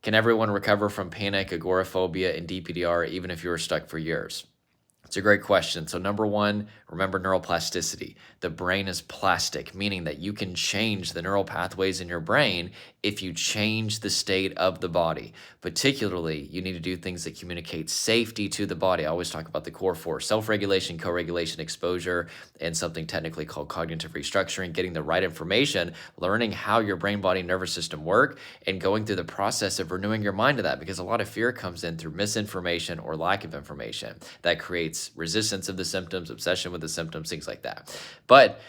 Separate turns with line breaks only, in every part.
Can everyone recover from panic, agoraphobia, and DPDR even if you were stuck for years? It's a great question. So number one, remember neuroplasticity. The brain is plastic, meaning that you can change the neural pathways in your brain if you change the state of the body. Particularly, you need to do things that communicate safety to the body. I always talk about the core four: self-regulation, co-regulation, exposure, and something technically called cognitive restructuring, getting the right information, learning how your brain, body, nervous system work, and going through the process of renewing your mind to that, because a lot of fear comes in through misinformation or lack of information that creates resistance of the symptoms, obsession with the symptoms, things like that. But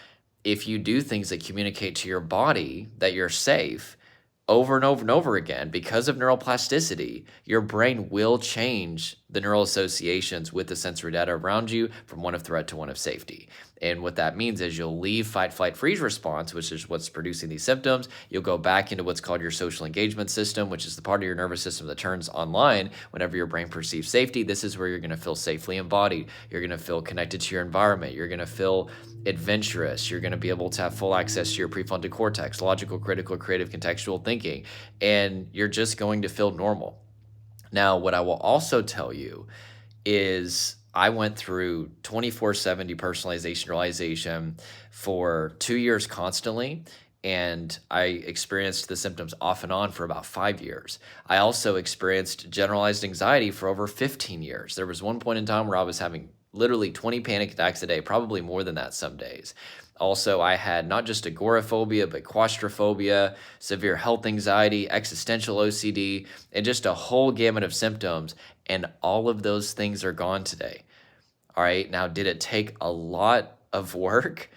if you do things that communicate to your body that you're safe over and over and over again, because of neuroplasticity, your brain will change the neural associations with the sensory data around you from one of threat to one of safety. And what that means is you'll leave fight, flight, freeze response, which is what's producing these symptoms. You'll go back into what's called your social engagement system, which is the part of your nervous system that turns online whenever your brain perceives safety. This is where you're going to feel safely embodied. You're going to feel connected to your environment. You're going to feel adventurous. You're going to be able to have full access to your prefrontal cortex, logical, critical, creative, contextual thinking, and you're just going to feel normal. Now, what I will also tell you is I went through 24/7 depersonalization realization for 2 years constantly, and I experienced the symptoms off and on for about 5 years. I also experienced generalized anxiety for over 15 years. There was one point in time where I was having literally 20 panic attacks a day, probably more than that some days. Also, I had not just agoraphobia, but claustrophobia, severe health anxiety, existential OCD, and just a whole gamut of symptoms. And all of those things are gone today. All right. Now, did it take a lot of work?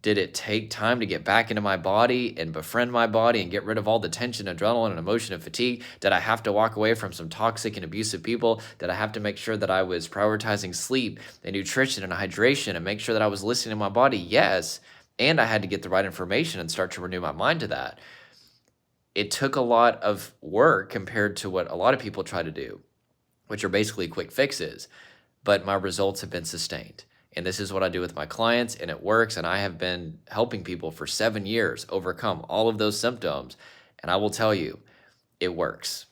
Did it take time to get back into my body and befriend my body and get rid of all the tension, adrenaline, and emotion and fatigue? Did I have to walk away from some toxic and abusive people? Did I have to make sure that I was prioritizing sleep and nutrition and hydration and make sure that I was listening to my body? Yes. And I had to get the right information and start to renew my mind to that. It took a lot of work compared to what a lot of people try to do, which are basically quick fixes, but my results have been sustained. And this is what I do with my clients, and it works. And I have been helping people for 7 years overcome all of those symptoms. And I will tell you, it works.